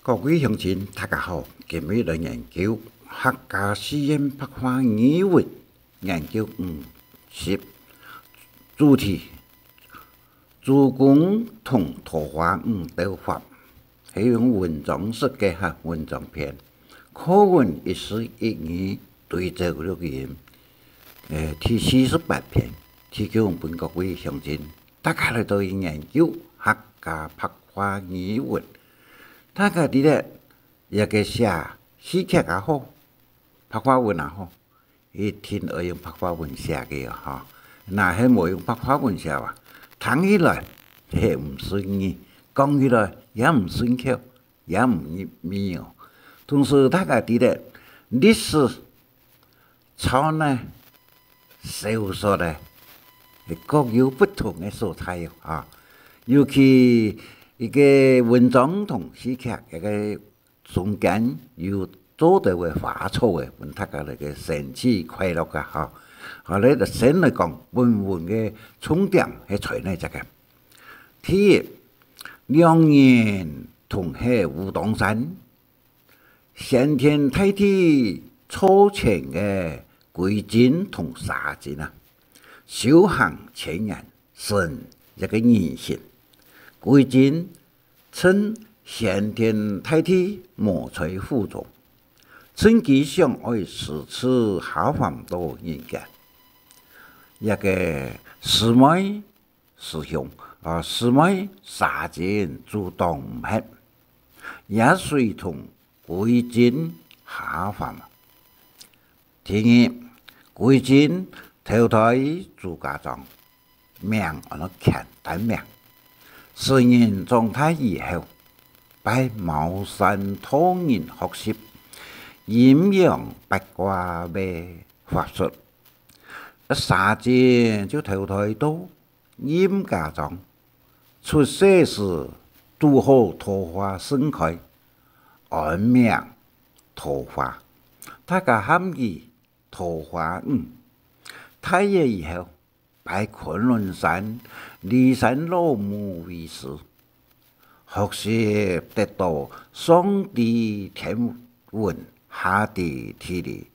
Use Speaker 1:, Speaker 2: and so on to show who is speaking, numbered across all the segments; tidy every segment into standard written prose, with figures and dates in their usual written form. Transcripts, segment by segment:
Speaker 1: 各位乡亲，大家好！今日来研究客家实验白话语文研究50，主题：主公同桃花斗法，係用文章設計下文章篇，課文一時一語對照錄音，第48篇，提供本各位鄉親，大家嚟到研究客家白話語文。大家記得一個寫詩劇也好，白話文也好，一定要用白話文寫嘅嚇。那係冇用白話文寫話，聽起來係唔順耳，講起來也唔順口，也唔入耳。同時大家記得歷史、抄呢、小說呢，各有不同嘅素材啊，尤其一個文章同詩劇一個中間有做到嘅畫錯嘅，問大家嚟嘅神奇快樂嘅嚇。後來就先嚟講本文嘅重點係在呢隻嘅。第一，兩人同喺武當山，先天太地初前嘅貴賤同沙賤啊，修行千年成一個人性。貴賤趁先天太地無在府中，趁機想愛施此下凡到人間。一個師妹師兄啊，師妹沙賤主動唔吃，也隨同貴賤下凡。第二，貴賤投胎朱家莊，命我簡單命。4年狀態以後，拜茅山道人學習陰陽八卦嘅法術。沙賤就投胎到陰家莊，出世時拄好桃花盛開，安名桃花，大家喊佢桃花太爺以後，拜崑崙山驪山老母為師，學習得到上帝天文，下地地理，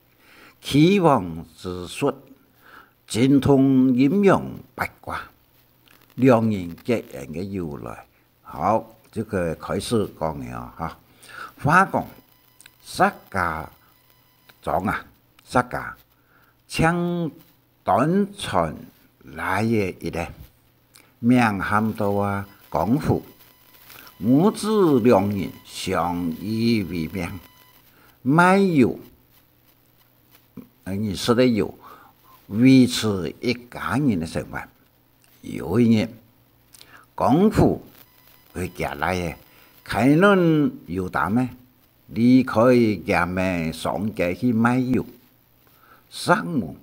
Speaker 1: 岐王之術，精通陰陽八卦，兩人結緣嘅由來。好，這個開始講了哈。話講沙家莊啊，沙家搶短傳來嘅一個名喊到啊廣府，母子兩人相依為命，賣油，你說的油，維持一家人的生活。有一年，廣府佢家來嘅開論油擔呢，離開家門上街去賣油，上門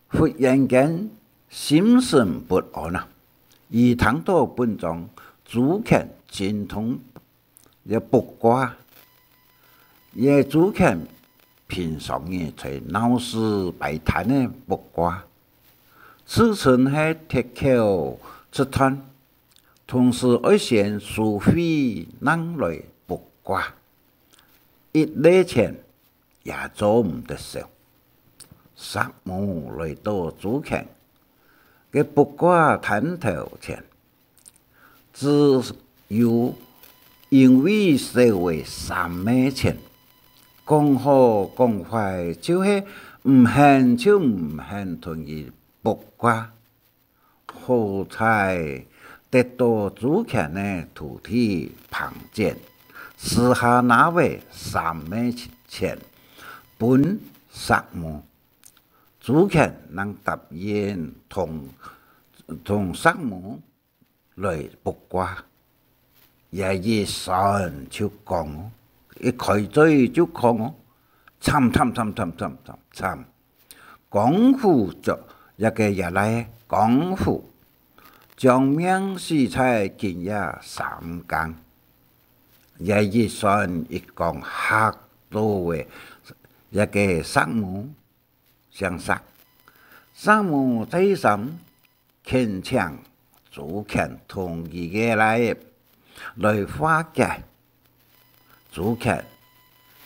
Speaker 1: 忽然間心神不安啊！而談到本章主權精通嘅八卦，也主權平常嘅在鬧市擺攤嘅八卦，此稱係鐵口出攤，同時愛先蘇菲人來八卦，一厘錢也做唔得少。薩母來到主權嘅八卦攤頭前，只有因為社會3蚊錢，講好講壞就係唔肯就唔肯同意八卦，好彩得到主權嘅徒弟龐簡，私下拿為3蚊錢本薩母。主權能答應同薩母來八卦，也一上就講，一開嘴就講，參，廣府就一個日來廣府，將命死在今夜3更，也一上一講嚇到嘅一個薩母。相殺，薩母在心虔請主權同意嘅來化解，朱克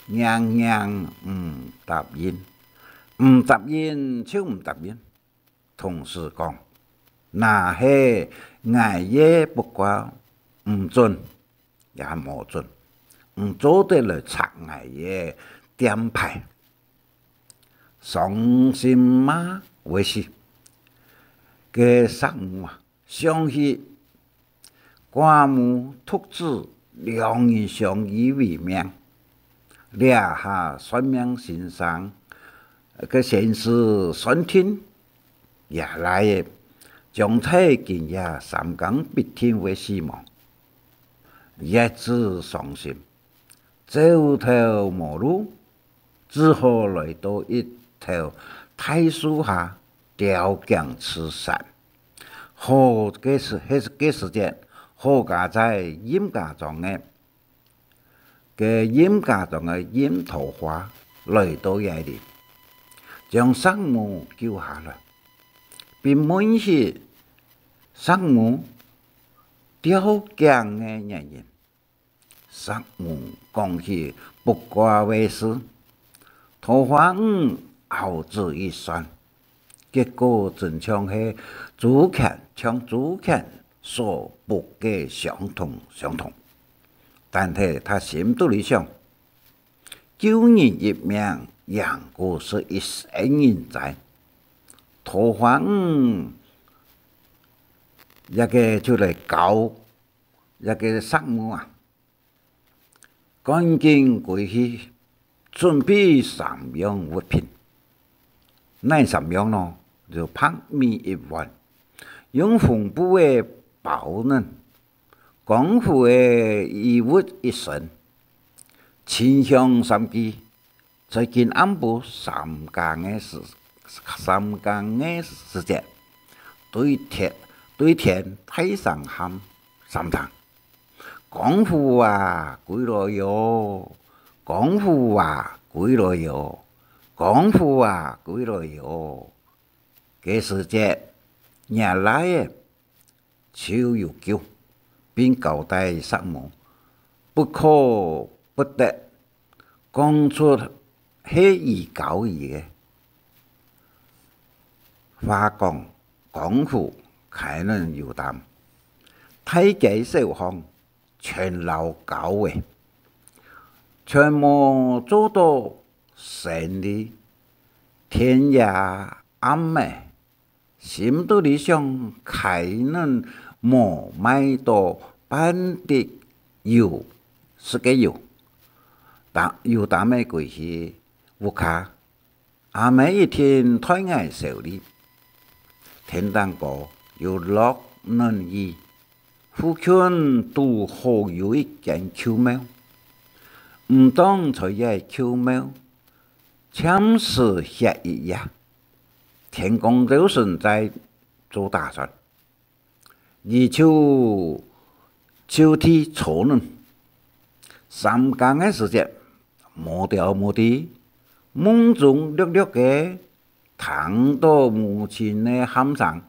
Speaker 1: 硬硬唔答应，唔答应就唔答应。同时讲，那是爱也不管，唔准也无准，唔做得来拆爱也点牌。伤心吗？为是嘅丧母啊，想起寡母突子两人相依为命，掠下算命先生个先是算天也来嘅，将太见也三更必天为死亡，一直伤心，走投无路，只好来到一条大树下吊颈吃山。好嘅时节，好家在殷家庄嘅殷家庄嘅殷桃花来到夜里，将丧母救下来，并问起丧母吊颈嘅原因。丧母讲起不挂为事，桃花后子一算，结果真像是朱权所不嘅相同，但是他心肚里想，救人一命，养过是一生人在。桃花一个就来教一个丧母啊，赶紧跪去准备3样物品。那3样咯？就白米1碗，用红布的包呢，功夫的衣物1身，清香3支，再见暗部3更的时节，对天太上喊3趟，功夫啊归来哟，功夫啊归来哟，功夫啊归来哟。这时节，夜来嘅手又叫，并交代丧母不可不得，讲出是易教易嘅话讲，功夫开能有胆，太极手行全老教嘅，全无做到胜利，天涯暗昧。心肚里想，开能莫买到半滴油，是个油，但油大咩过去无卡，阿妹一天太爱手里，天当过又落嫩衣，附近都好有一间秋苗，唔当在一秋苗，참是下一呀。天公周神在做打算，而秋天初呢，3更的时节，无条无地，梦中略略嘅听到母亲的喊声，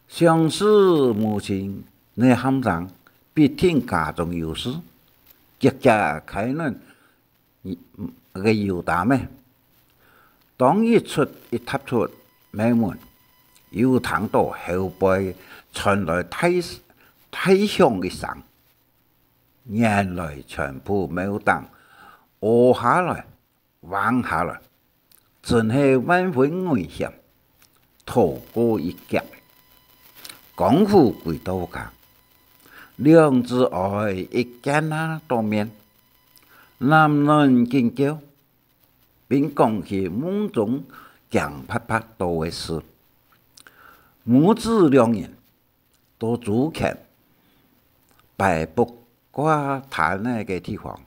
Speaker 1: 想是母亲的喊声，必定家中有事，急急开门，个有大咩？当一踏出门门，又听到后背传来太响一声，眼泪全部冇当卧下来，弯下来，真系万分危险，逃过一劫。功夫归到家，两只爱一见啊当面，男人惊叫。并讲起梦中强拍拍多的事，母子2人到朱客摆布挂摊那个地方，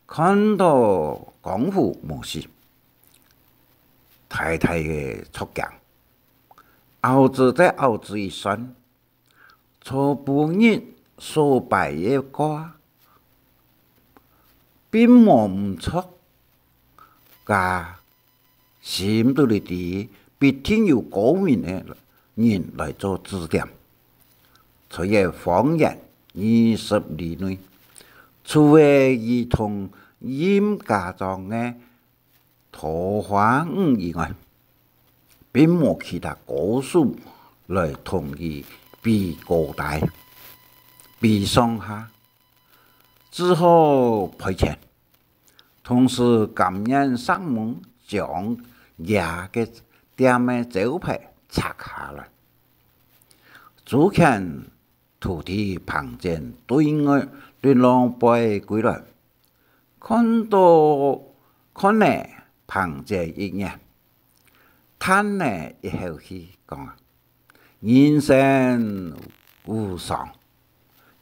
Speaker 1: 看到功夫模式，太太的出镜，后子一算，初半日所摆的挂，并冇唔错。家心肚里底必定有高明的人来做指点，在方圆20里内，除非伊同殷家庄的桃花庵以外，并无其他高手来同伊比高大、比上下，只好赔钱。同时，感应上门将衙个店的招牌拆下来。朱乾徒弟庞建对外对狼狽归来，看呢庞建一眼，叹呢一口气讲：人生无常，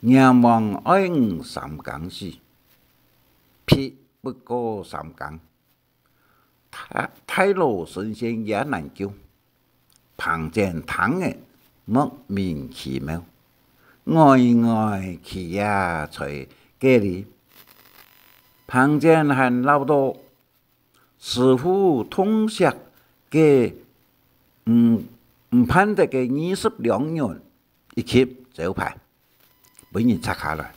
Speaker 1: 仰望爱吾三更时，撇不过三更。太老神仙也难救，庞建叹的莫名其妙，呆去也才给你。庞建还老多，师傅通识嘅唔判得嘅22元一級招牌，俾人拆下来，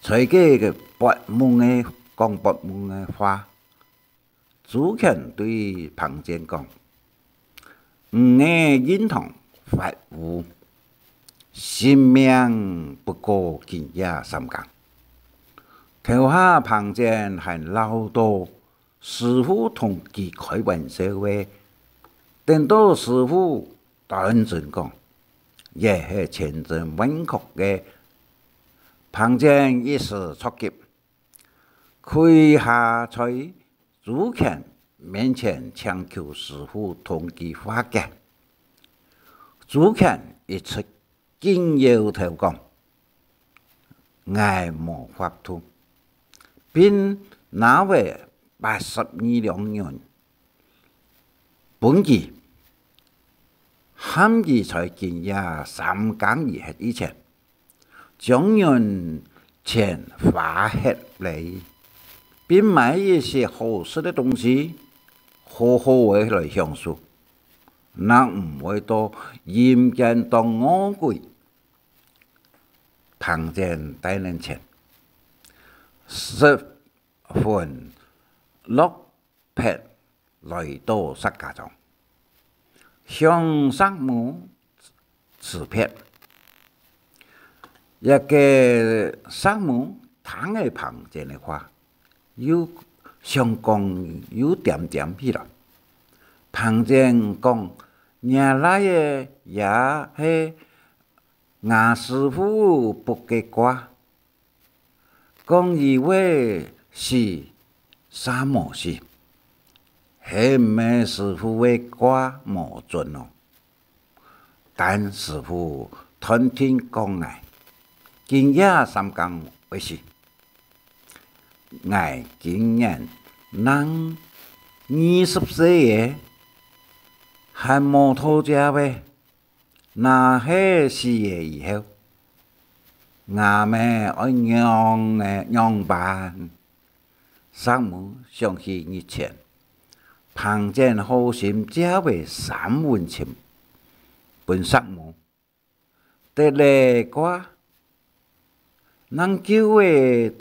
Speaker 1: 才给个八门嘅讲八门嘅话。朱乾对庞建讲：吾嘅认同法务，性命不过今夜三更。头下庞建还老多，师傅同佢开玩笑话，等到师傅当真讲，也系千真万确嘅。庞建一时出急，跪下在朱乾面前请求师傅同佢化解。朱乾一出紧摇头讲：我无法度，并拿回82两元本钱，喊佢在今夜三更以前，将人钱花hết嚟，并买一些好吃的东西，好好嘅来享受。那唔会到阴间当恶鬼。庞建带人钱10分6撇来到石家庄，向上门辞别。一个上门听嘅庞建嘅话，又想讲有点点起来。庞建讲：原来嘅也系俺师傅不给瓜，讲以为是啥模式，系咩师傅嘅瓜无准咯。但师傅吞听讲来，今夜三更为时，我今年能20岁嘅。还冇讨价呗？那系4月以后，我们爱让办上门上去日前，庞建好心借为3文钱，本上门得来个，能叫嘅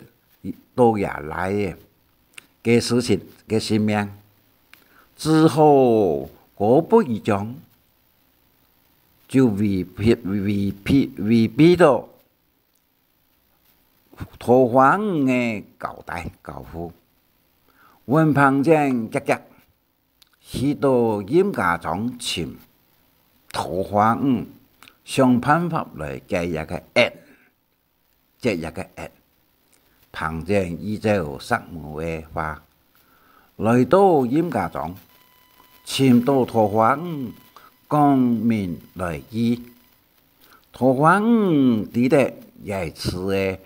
Speaker 1: 都也来嘅，嘅事情嘅性命之后。果不一讲，就违背到桃花庵嘅交代交付。问庞建急急去到殷家庄请桃花庵，想办法来解一个案，解一个案。庞建依照上门嘅话，来到殷家庄。请到桃花庵讲明来意，桃花庵知得也是个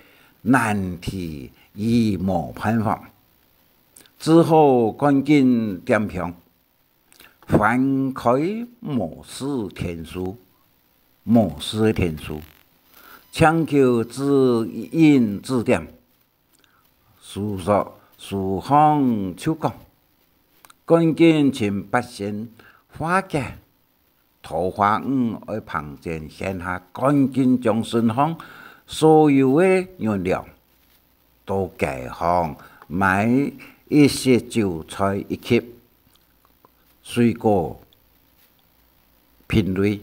Speaker 1: 难题，已无办法，只好赶紧点评，翻开末世天书，请求指引指点，书行手讲。赶紧请百姓化解桃花庵爱庞建现下，赶紧将身上所有的原料到街坊买一些韭菜一起，水果品类，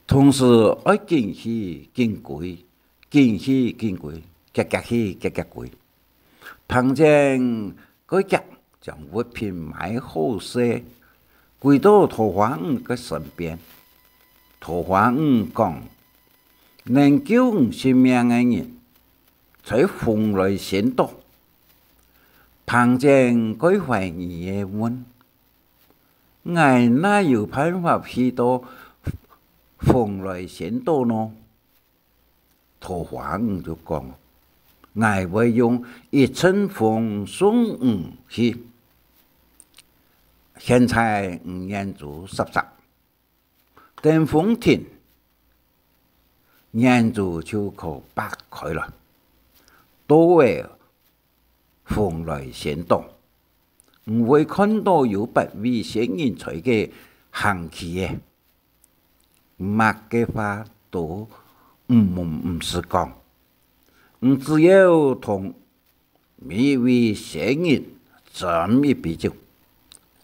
Speaker 1: 同时爱进去进贵，进去进贵，格格去格格贵。旁前改革将物品买好些，归到桃花园嘅身边。桃花园讲，能救性命嘅人，在风来先到。旁前改怀疑嘅问，我哪有办法去到风来先到呢？桃花园就讲，我会用一阵风送去。现在年做10，等风停，年做就可拔开了，都会风来先到。唔会看到有8位仙人在嘅行去嘅，乜嘅话都唔是讲，只有同每位仙人斟一杯酒，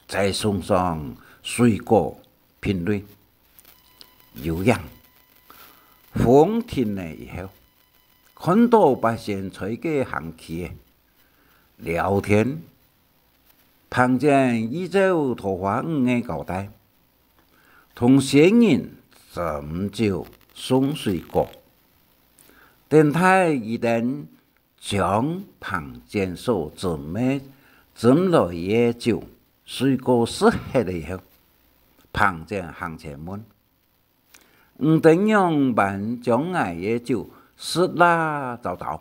Speaker 1: 再送上水果品类，有样。风停了以后，看到百姓在嘅行去嘅聊天。旁前依照桃花园嘅交代，同仙人斟酒送水果。等他一旦将旁前所斟来嘅酒、水果试喝了以后，旁前向前问：怎样办将我嘅酒试啦糟糟，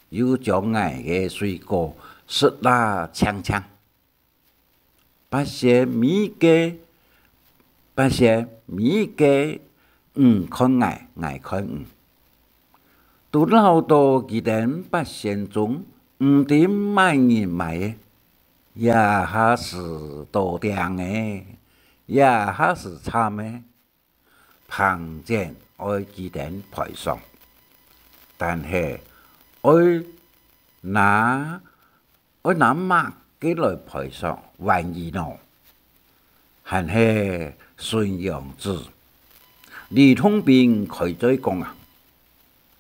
Speaker 1: 又将我嘅水果试啦呛呛？把些米嘅，看我看都老到几点8仙中，点买人买嘅，也还是多点嘅，也还是差嘅。旁前爱几点排上，但系爱拿麦嘅来排上，万一呢，还系孙杨子、李通斌佢在讲啊，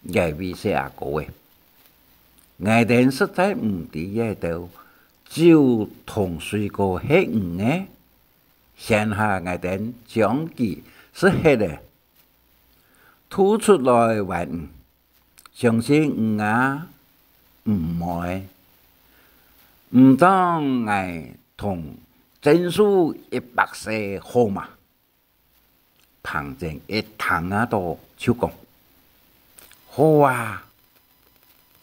Speaker 1: 嘅位些阿哥嘅，我哋实在唔知嘢度，就同水果喝嘅，剩下我哋将佢是喝嘅，吐出来玩，相信唔爱。唔当我同整数140号码，旁前一躺啊度就讲，好啊！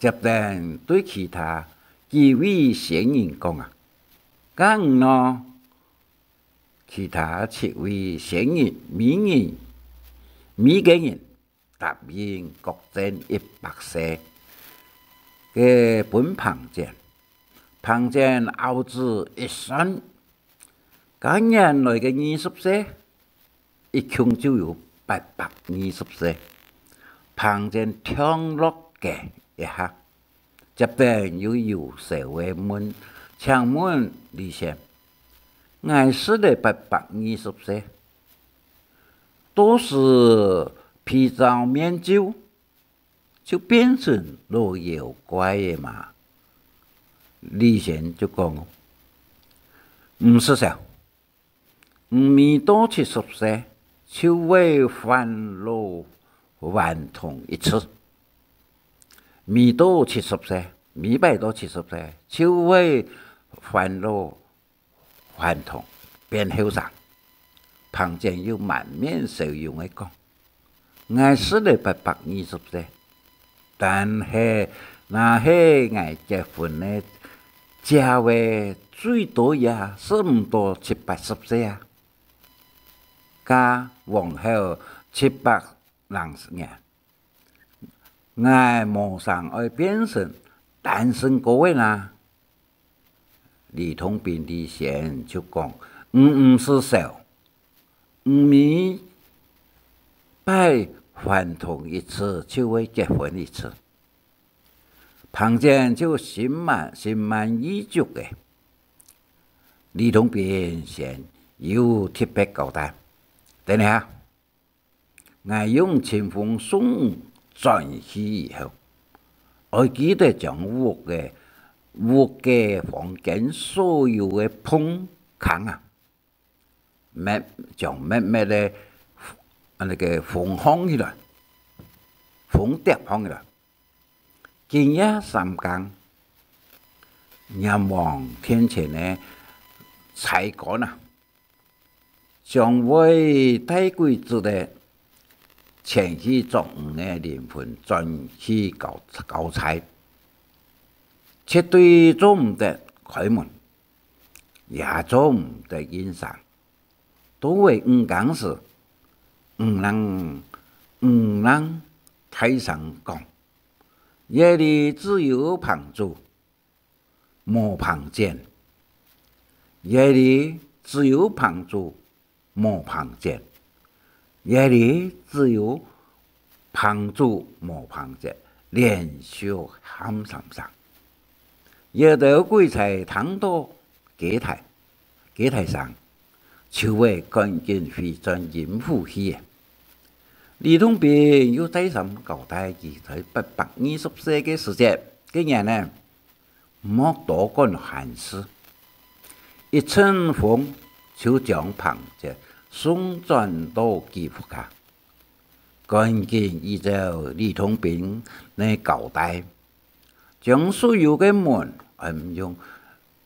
Speaker 1: 接着对其他几位仙人讲啊，咁呢？其他7位仙人、米嘅人答应各挣140嘅本旁前。旁前后子一算，今年来嘅20岁，一共就有820岁。旁前听落嘅一下，这边又有社会门墙门里线，我是的820岁，都是披上面酒，就变成老妖怪嘅嘛。李贤就讲，唔是少，未到70岁，就会返老还童一次；未到70岁，未摆到70岁，就会返老还童变后生。旁前又满面笑容嘅讲，我是的820岁，但系那系我结婚嘅。价位最多也是唔到70-80岁啊，加往後700年，我馬上要變成單身嗰位啦。李通斌李先就講，唔是少，每拜還童一次就會結婚一次。庞建就心满意足的。李通宾先有特别交代，等下，我用清风送转去以后，我记得将我嘅房间所有嘅碰坑啊，将慢的那个封好起来，封叠好起来。今夜3更，仰望天前的才干啊，将为大鬼子的前去作五的灵魂转去交差，绝对做唔得开门，也做唔得欣赏，都为5更时，唔能太上讲。夜里只有旁主，莫旁见；夜里只有旁主，莫旁见；夜里只有旁主，莫旁见。连续喊3声，有的鬼才躺到祭台上，就会赶紧回转阴府去。李通宾又再三交代佢在820歲嘅時節，今年呢莫多幹閒事，一陣風就將龐建送轉到吉福卡，趕緊依照李通賓嘅交代，將所有嘅門用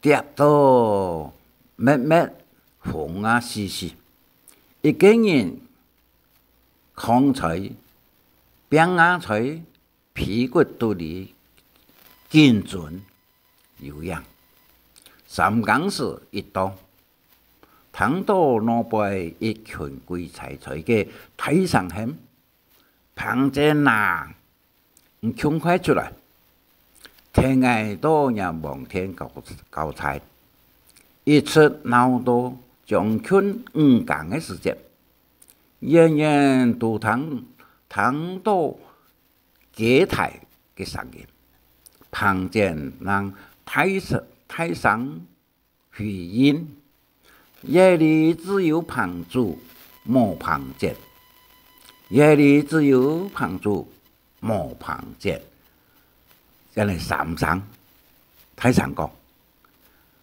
Speaker 1: 疊到密風啊死，一個人。康才、扁牙才、皮骨都里健准有氧。3更時一到，聽到那邊一群鬼才嘅台上喊，龐建呐，窮快出來，天涯到仰望天交差，一出鬧到將近5更嘅時節。人人都聽到祭台嘅聲音，龐建讓台上回應，夜裏只有龐主，莫龐建；夜裏只有龐主，莫龐建。這係3聲，台上講，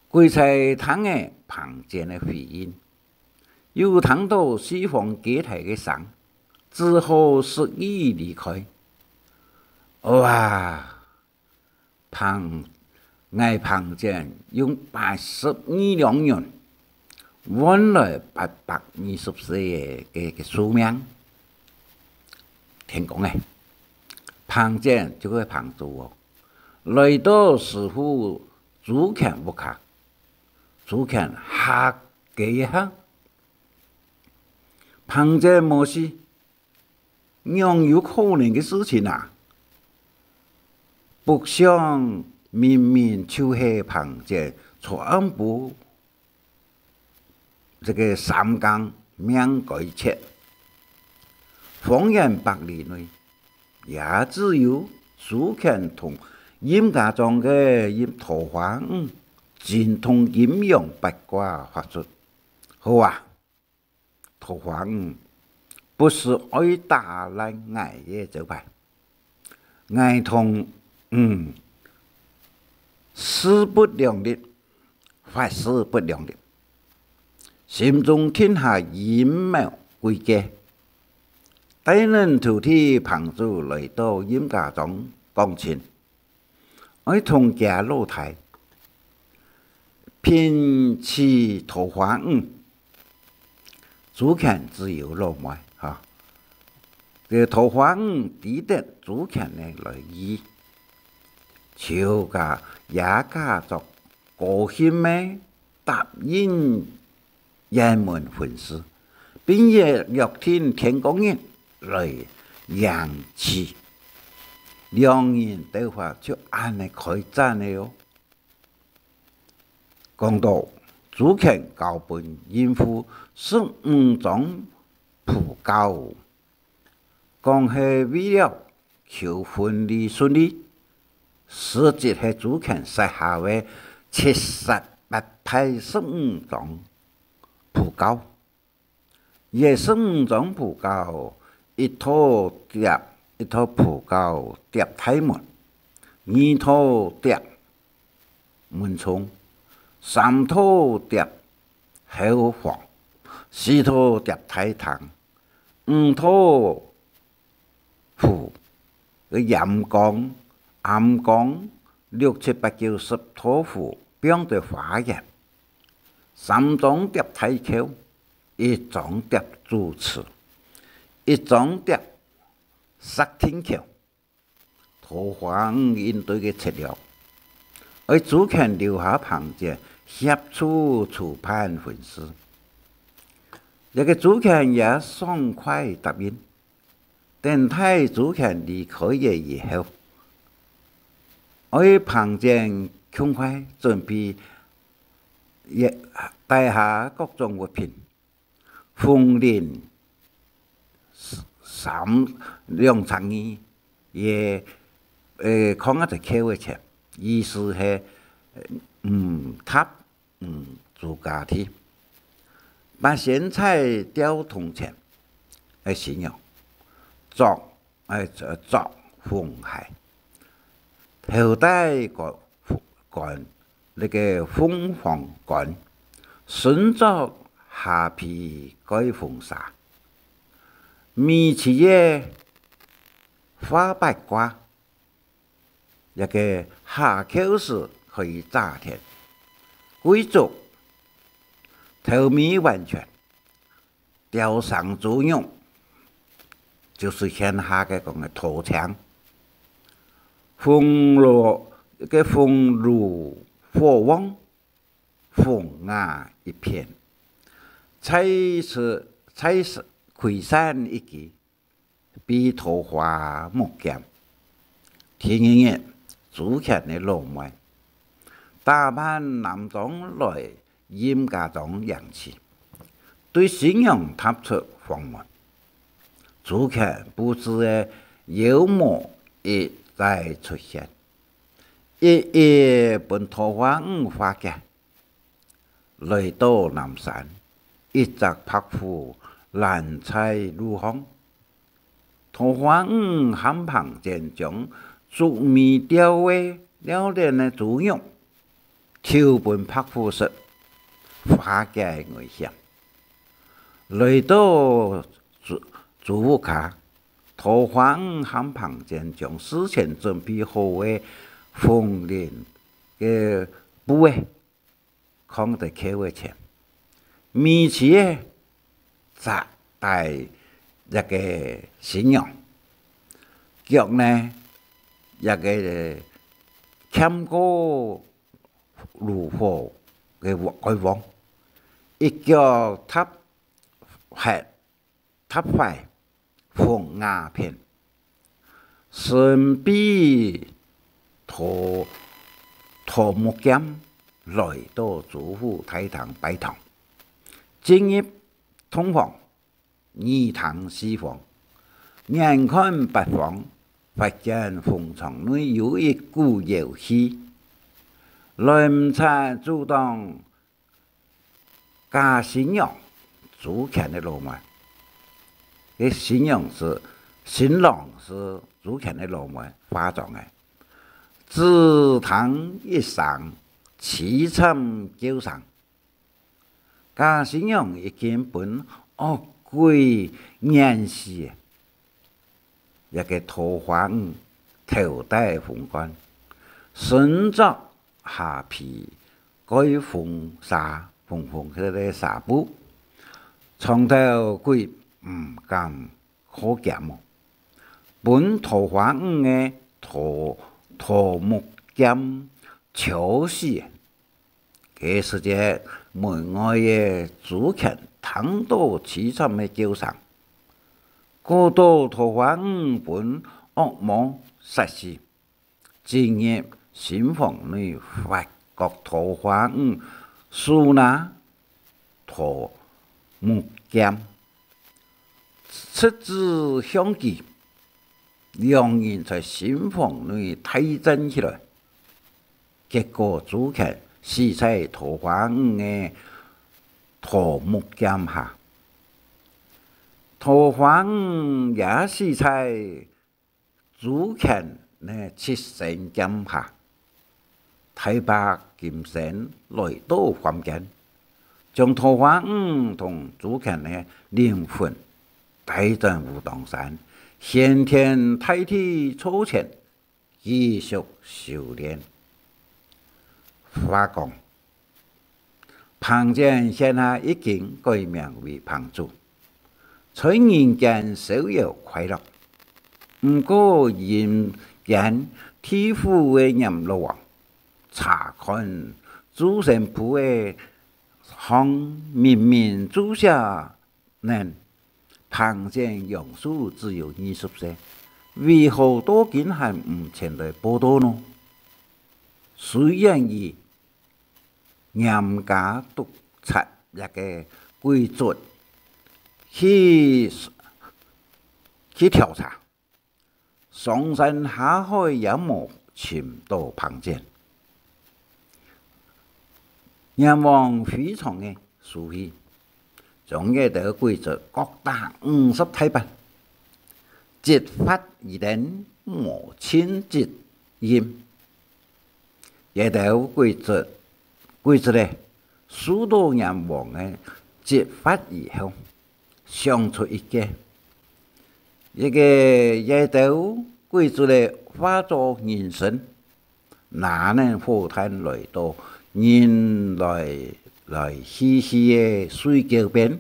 Speaker 1: 鬼才聽嘅龐建嘅回應。又聽到西方祭台嘅聲，只好示意離開。哇！龐建用82兩銀換來820歲嘅壽命。聽講嘅，龐建就係龐主來到師傅主權屋卡，主權嚇幾下。龐建冇事，樣有可能嘅事情啊！不想明明就係龐建全部這個3更命改切，方圓100里內，也只有蘇權同嚴家莊嘅桃花精通陰陽八卦法術，好啊！桃花不是愛打爛愛嘅招牌，愛同勢不兩立，法勢不兩立，心中天下陰謀詭計，大人頭替龐主來到嚴家莊講情，愛同家老太偏似桃花主權只有老妹嚇，這桃花抵得主權嘅來意，超家也家族高興咩答應人們婚事，並約天公爺來養妻，兩人對話就按嚟開戰嘅喲。講到主權交本應付是5種普教，講係為了求婚禮順利，实际系主权设下的7885桩蒲高，15桩蒲高，一套蒲高叠太门，2套叠门窗，3套叠后房，4套叠太堂，5套蒲个阳光、暗光，6、7、8、9、10套蒲变对花园，3桩叠太口，1桩叠主持，1桩叠杀天口，桃花应对嘅策略，而主权留下旁者协助处判分尸，一个主权也爽快答应。等待主权离开嘅以后，而旁正穷快准备带下各种物品，逢年2、3年也扛一只口嘅钱，意思系自家的，把咸菜调铜钱来信用。作风海，后代干那个凤凰干，顺作下皮改风沙，米奇耶花白瓜，一个下口时可以炸田，贵族头米完全，雕上作用。就是现下嘅讲嘅土墙，风炉火旺，风雅一片，菜是开山一季，比桃花木剑。天日主权嘅浪漫，大班男装来严家中洋气，对信仰踏出房门。主权布置的幽默一再出现，一本桃花花家，来到南山，一直拍赴蓝彩如虹，桃花汉旁前将竹米雕绘了然的作用，抽本拍赴时花家危险，来到主屋卡，桃花汉旁前将事前准备好的凤莲嘅布诶，扛在口嘅前，米奇诶扎带一个信仰，脚呢一个欠过炉火嘅开往，一脚踏快。凤雅片，顺便桃木剑来到主府大堂拜堂，进入通房2堂4房，眼看八房，发现凤床内有一股妖气，来唔察主动加信仰主权的浪漫。嘅新郎是主权的浪漫化妆嘅，紫檀一上，七层九上，加新郎已经本恶鬼演戏，一个桃花头戴凤冠，身着下皮改凤纱，凤佢哋纱布，床头鬼。敢可见么？本桃花嘅桃木剑潮死，其实这门外嘅主权躺到七层嘅桥上，过到桃花本恶魔杀死，今日新房内发觉桃花苏拿桃木剑。出自相机，两人在新房内大战起来，结果朱权死在桃花庵的桃木剑下，桃花庵也死在朱权的七神剑下。太白金星来到凡间，将桃花庵同朱权的灵魂带进武当山，先天太体初前，继续修炼。话讲，庞涓现在已经改名为庞祖，在人间逍遥快乐。不过人间天父的阎罗王查看诸神父的向明明注下人，庞涓阳寿只有20岁，为何多今还唔前来报道呢？虽然以严加督察一个规则去调查，上山下海也无寻到庞涓。阎王非常的生气，将这条规则各打50太板，揭发一人无亲之音。这条规则呢，许多阎王的揭发以后，想出一个，这条规则呢化作人参，哪能火炭来到人来嬉戏的水沟边，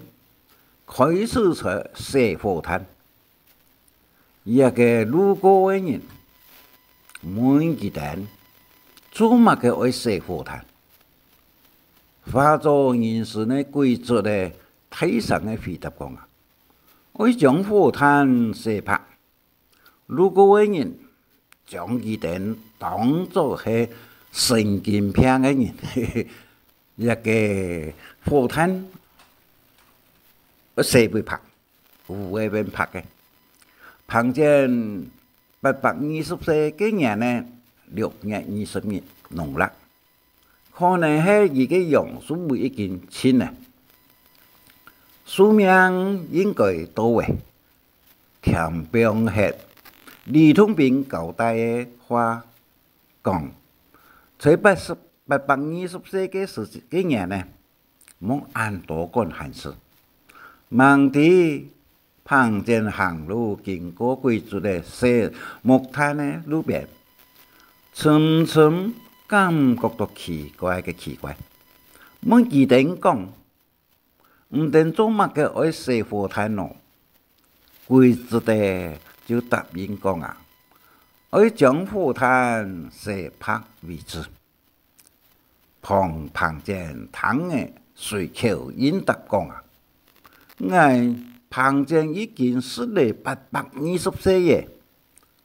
Speaker 1: 开始在射火炭。路过的人问佢哋做乜嘅爱射火炭？化作人参的规则呢，太上的回答讲啊，爱将火炭射拍。路过的人将佢哋当作係神经病的人，火炭射不拍，有诶边拍嘅。庞涓820岁嘅年呢，6月20日农历，可能係佢嘅陽數已經淺啦，壽命應該到位。田彪係李通平交代嘅話講，在820歲嘅年呢，冇按多幹閒事，忙啲庞涓行路經過貴族的石木炭的路邊，深深感覺到奇怪，問佢哋講，唔定做乜嘅愛射火炭咯？貴族的就答應講啊，愛將火炭射拍為止。龐涓聽嘅隨口應答講啊，龐涓已經死了820歲嘅，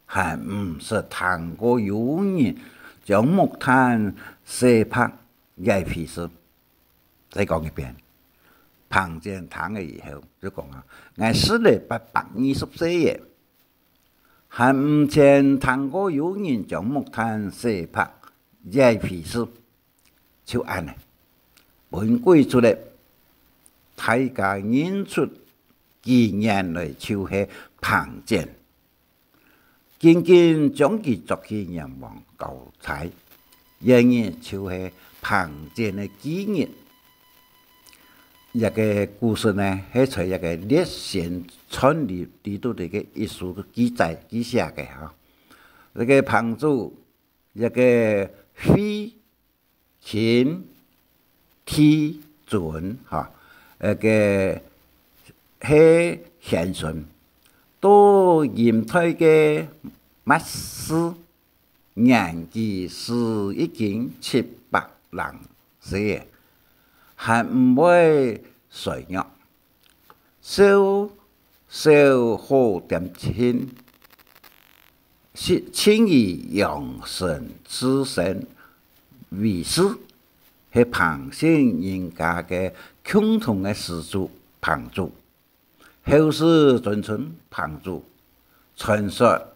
Speaker 1: 還唔是談過有人將木炭射拍嘅屁事。再講一遍，龐涓聽了以後就講啊，我死了820歲嘅，還唔曾談過有人將木炭射拍嘅屁事。就按呢，本貴族咧，大家認出紀念來就係龐涓，緊緊將佢作起閻王交差，因而就係龐涓嘅紀念。一個故事呢，係在一個列仙傳裏頭的一書記寫嘅嚇。呢個龐祖一個非秦天準嚇，係現存到現代嘅密史，年紀是已經700歲，還唔會衰弱，少好點親，輕以養生之身。為師係龐姓人家嘅共同嘅始祖龐祖，後世尊稱龐祖，傳說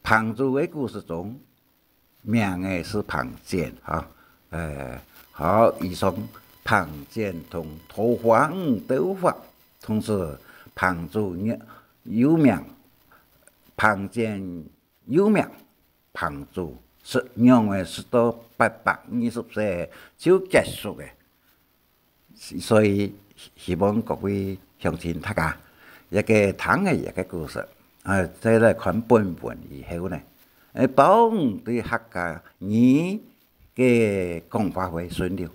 Speaker 1: 庞祖的故事中，名的是庞涓哈，好，以上庞涓同桃花斗法，同时庞祖有名，庞涓有名，庞祖是认为是到820岁就结束的，所以希望各位乡亲大家一个听的一个故事。再来看本文以后呢，保护对客家语嘅讲法会顺溜，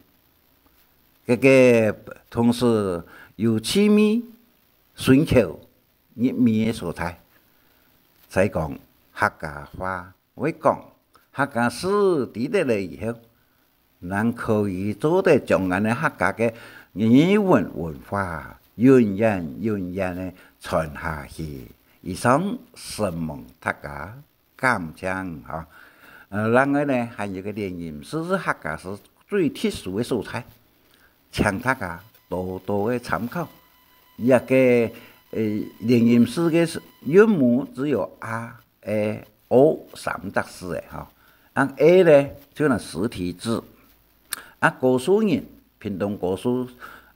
Speaker 1: 同时有趣味、顺口、入味嘅素材。再讲客家话会讲，客家史地得来以后，咱可以做得将俺的客家嘅语文化源源的传下去。以上神蒙大家感想哈。另外呢，还有个联吟诗是客家是最特殊的素材，请大家多多的参考。一个联吟诗嘅韵母只有啊、O 3则字的哈。A 呢就那实体字。高数人屏东高数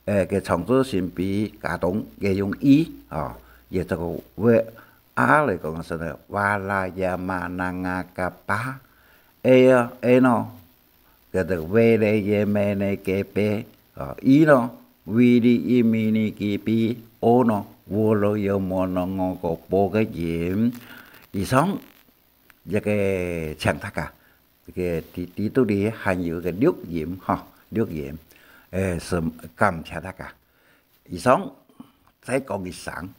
Speaker 1: 嘅创作性比加东嘅用也这个为来讲是呢，瓦拉亚马那亚嘎巴，A 呢，叫做维勒耶梅内给贝，E 呢，维利伊米尼给比，O 呢，我罗有莫呢我个波个音，以上一个请大家，这个地图里含有个录音录音，是感谢大家。以上再讲一声。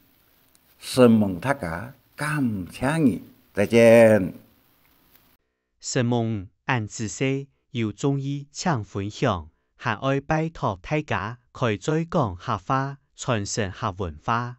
Speaker 1: 神蒙大家感谢你，再见。
Speaker 2: 神蒙按自西要中意請分享，還愛拜託大家開再講客話，傳承客文化。